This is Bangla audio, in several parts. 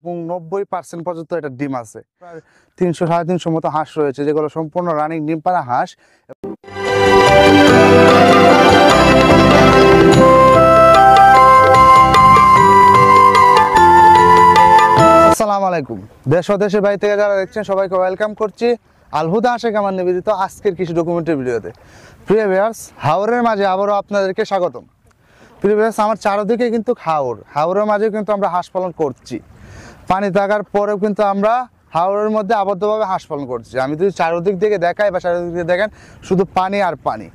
এবং 90% পর্যন্ত এটা ডিম আছে। প্রায় 300-350 মতো হাঁস রয়েছে, যেগুলো সম্পূর্ণ রানিং ডিম পাড়া হাঁস। আসসালামু আলাইকুম। দেশ ও দেশের বাইরে থেকে যারা দেখছেন সবাইকে ওয়েলকাম করছি আল হুদা আশেক আমার নিবেদিত আজকের কৃষি ডকুমেন্টারি ভিডিওতে। প্রিয় ভিউয়ার্স, হাওরের মাঝে আবারও আপনাদেরকে স্বাগতম। প্রিয় ভিউয়ার্স, আমার চারদিকে কিন্তু হাওরের মাঝে কিন্তু আমরা হাঁস পালন করছি। পানি থাকার পরেও কিন্তু আমরা হাওরের মধ্যে আবদ্ধভাবে হাঁস পালন করছি। আমি যদি চারদিক থেকে দেখাই বা চারদিক থেকে দেখেন, শুধু পানি আর পানি,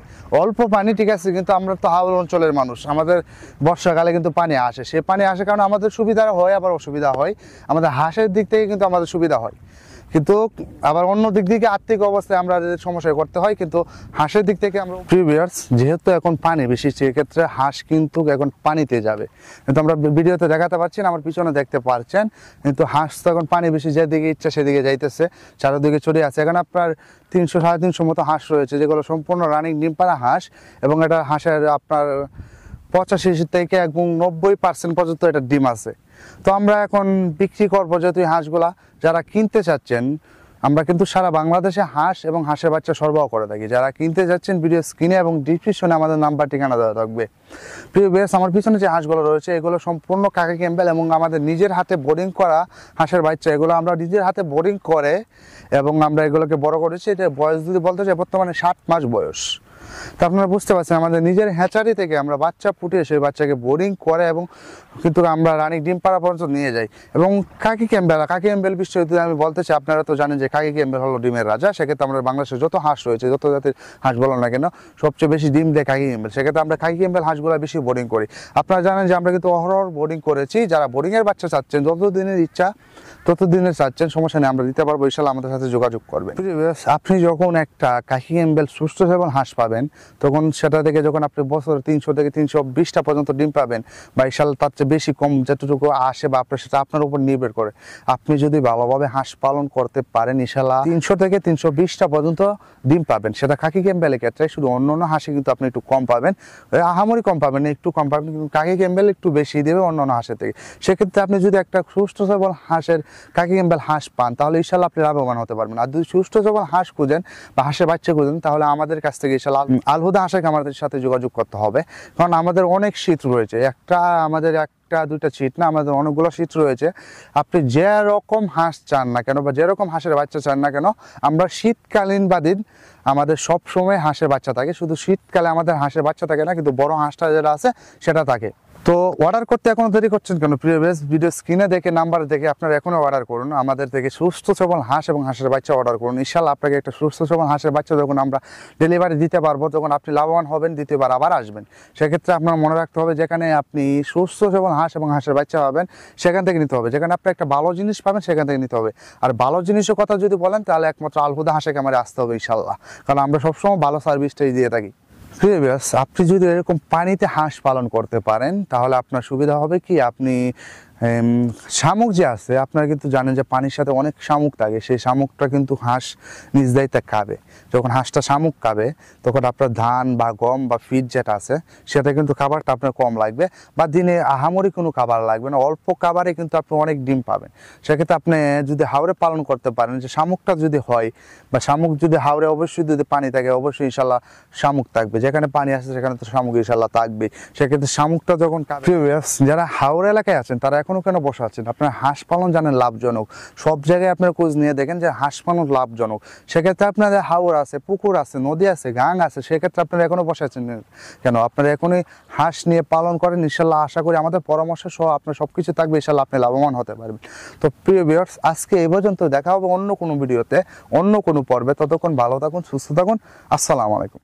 অল্প পানি, ঠিক আছে, কিন্তু আমরা তো হাওর অঞ্চলের মানুষ, আমাদের বর্ষাকালে কিন্তু পানি আসে। সে পানি আসে কারণে আমাদের সুবিধা হয়, আবার অসুবিধা হয়। আমাদের হাঁসের দিক থেকে কিন্তু আমাদের সুবিধা হয়, কিন্তু আবার অন্য দিক থেকে আর্থিক অবস্থায় আমরা সমস্যায় করতে হয়। কিন্তু হাঁসের দিক থেকে আমরা ভিউয়ার্স, যেহেতু এখন পানি বেশি, সেক্ষেত্রে হাঁস কিন্তু এখন পানিতে যাবে। কিন্তু আমরা ভিডিওতে দেখাতে পারছি না, আমার পিছনে দেখতে পাচ্ছেন, কিন্তু হাঁস তো এখন পানি বেশি, যেদিকে ইচ্ছা সেদিকে যাইতেছে, চারদিকে ছড়িয়ে আছে। এখন আপনার 300-350 মতো হাঁস রয়েছে, যেগুলো সম্পূর্ণ রানিং ডিম পাড়া হাঁস। এবং এটা হাঁসের আপনার 85 থেকে এবং 90% পর্যন্ত এটা ডিম আছে। তো আমরা এখন বিক্রি করবো যেহেতু এই হাঁসগুলা যারা কিনতে চাচ্ছেন, আমরা কিন্তু সারা বাংলাদেশে হাঁস এবং হাঁসের বাচ্চা সরবরাহ করে থাকি। যারা কিনতে যাচ্ছেন, ভিডিও স্ক্রিনে এবং ডিসক্রিপশনে আমাদের নাম্বার ঠিকানা দেওয়া থাকবে। প্রিয় ভিউয়ার্স, আমার পিছনে যে হাঁসগুলো রয়েছে, এগুলো সম্পূর্ণ কাকি ক্যাম্বেল এবং আমাদের নিজের হাতে বোর্ডিং করা হাঁসের বাচ্চা। এগুলো আমরা নিজের হাতে বোর্ডিং করে এবং আমরা এগুলোকে বড় করেছি। এটা বয়স যদি বলতে চাই, বর্তমানে 7 মাস বয়স। তো আপনারা বুঝতে পারছেন, আমাদের নিজের হ্যাচারি থেকে আমরা বাচ্চা ফুটিয়ে সেই বাচ্চাকে বোর্ডিং করে এবং কিন্তু আমরা রানিং ডিম পাড়া পর্যন্ত নিয়ে যাই। এবং কাকি ক্যাম্বেল বিষয়ে যদি আমি বলতে চাই, আপনারা তো জানেন যে কাকি ক্যাম্বেল হলো ডিমের রাজা। সেক্ষেত্রে আমরা বাংলাদেশের যত হাঁস রয়েছে, যত জাতির হাঁস বলো না কেন, সবচেয়ে বেশি ডিম দেয় কাকি ক্যাম্বেল। সেক্ষেত্রে আমরা কাকি ক্যাম্বেল হাঁসগুলো বেশি বোর্ডিং করি। আপনারা জানেন যে আমরা কিন্তু অহরহ বোর্ডিং করেছি। যারা বোর্ডিংয়ের বাচ্চা চাচ্ছেন, যতদিনের ইচ্ছা ততদিনের চাচ্ছেন, সমস্যা নেই, আমরা দিতে পারবো। ইনশাআল্লাহ আমাদের সাথে যোগাযোগ করবেন। আপনি যখন একটা কাকি ক্যাম্বেল সুস্থ সবল হাঁস পাবেন, তখন সেটা থেকে যখন আপনি বছর 300 থেকে 320টা পর্যন্ত ডিম পাবেন, বা ইনশাআল্লাহ তার চেয়ে বেশি কম যতটুকু আসে, বা আপনার সেটা আপনার উপর নির্ভর করে। আপনি যদি ভালোভাবে হাঁস পালন করতে পারেন, ইনশাআল্লাহ 300 থেকে 320টা পর্যন্ত ডিম পাবেন। সেটা কাকি ক্যাম্বেলের ক্ষেত্রে। শুধু অন্য হাঁসে কিন্তু আপনি একটু কম পাবেন, আহামরি কম পাবেন, একটু কম পাবেন, কিন্তু কাকি ক্যাম্বেল একটু বেশি দেবে অন্য হাঁসের থেকে। সেক্ষেত্রে আপনি যদি একটা সুস্থ সবল হাঁসের কাকি ক্যাম্বেল হাঁস পান, তাহলে ইনশাআল্লাহ আপনি লাভবান হতে পারবেন। আর যদি সুস্থ সবল হাঁস খুঁজেন বা হাঁসের বাচ্চা খুঁজেন, তাহলে আমাদের কাছ থেকে ইনশাআল্লাহ আল হুদা হাঁসেক আমাদের সাথে যোগাযোগ করতে হবে। কারণ আমাদের অনেক শীত রয়েছে, আমাদের একটা দুইটা শীত না, আমাদের অনেকগুলো শীত রয়েছে। আপনি যেরকম হাঁস চান না কেন বা যেরকম হাঁসের বাচ্চা চান না কেন, আমরা শীতকালীন বাদিন আমাদের সব সময় হাঁসের বাচ্চা থাকে। শুধু শীতকালে আমাদের হাঁসের বাচ্চা থাকে না, কিন্তু বড় হাঁসটা যেটা আছে সেটা থাকে। তো অর্ডার করতে এখনো দেরি করছেন কেন? প্রিভিয়াস ভিডিও স্ক্রিনে দেখে, নাম্বার দেখে আপনারা এখনো অর্ডার করুন। আমাদের থেকে সুস্থ সবল হাঁস এবং হাঁসের বাচ্চা অর্ডার করুন। ইনশাআল্লাহ আপনাকে একটা সুস্থ সবল হাঁসের বাচ্চা যখন আমরা ডেলিভারি দিতে পারবো, তখন আপনি লাভবান হবেন, দ্বিতীয়বার আবার আসবেন। সেক্ষেত্রে আপনার মনে রাখতে হবে, যেখানে আপনি সুস্থ সবল হাঁস এবং হাঁসের বাচ্চা পাবেন, সেখান থেকে নিতে হবে। যেখানে আপনি একটা ভালো জিনিস পাবেন, সেখান থেকে নিতে হবে। আর ভালো জিনিসের কথা যদি বলেন, তাহলে একমাত্র আল হুদা হাঁসেক আমার আসতে হবে ইনশাআল্লাহ, কারণ আমরা সবসময় ভালো সার্ভিসটাই দিয়ে থাকি। প্রিভিয়াস, আপনি যদি এরকম পানিতে হাঁস পালন করতে পারেন, তাহলে আপনার সুবিধা হবে কি, আপনি শামুক যে আছে, আপনারা কিন্তু জানেন যে পানির সাথে অনেক শামুক থাকে। সেই শামুকটা কিন্তু হাঁস নিজ দায়িত্বে খাবে। যখন হাঁসটা শামুক খাবে, তখন আপনার ধান বা গম বা ফিড যেটা আছে, সেটা কিন্তু খাবারটা আপনার কম লাগবে, বা দিনে আহামরি কোনো খাবার লাগবে না। অল্প খাবারে কিন্তু আপনি অনেক ডিম পাবেন। সেক্ষেত্রে আপনি যদি হাওরে পালন করতে পারেন, যে শামুকটা যদি হয়, বা শামুক যদি হাওরে, অবশ্যই যদি পানি থাকে, অবশ্যই ইনশাল্লাহ শামুক থাকবে। যেখানে পানি আছে সেখানে তো শামুক ইনশাল্লাহ থাকবে। সেক্ষেত্রে শামুকটা যখন যারা হাওর এলাকায় আছেন, তারা এখনো কেন বসে আছেন? আপনার হাঁস পালন জানেন লাভজনক। সব জায়গায় আপনার খোঁজ নিয়ে দেখেন যে হাঁস পালন লাভজনক। সেক্ষেত্রে আপনাদের হাওর আছে, পুকুর আছে, নদী আছে, গাং আছে, সেক্ষেত্রে আপনারা এখনো বসে আছেন কেন? আপনারা এখনই হাঁস নিয়ে পালন করেন। ইনশাল্লাহ আশা করি আমাদের পরামর্শ সহ আপনার সবকিছু থাকবে, ইনশাল্লাহ আপনি লাভবান হতে পারবেন। তো প্রিয় ভিউয়ার্স, আজকে এই পর্যন্ত। দেখা হবে অন্য কোনো ভিডিওতে, অন্য কোনো পর্বে। ততক্ষণ ভালো থাকুন, সুস্থ থাকুন। আসসালামু আলাইকুম।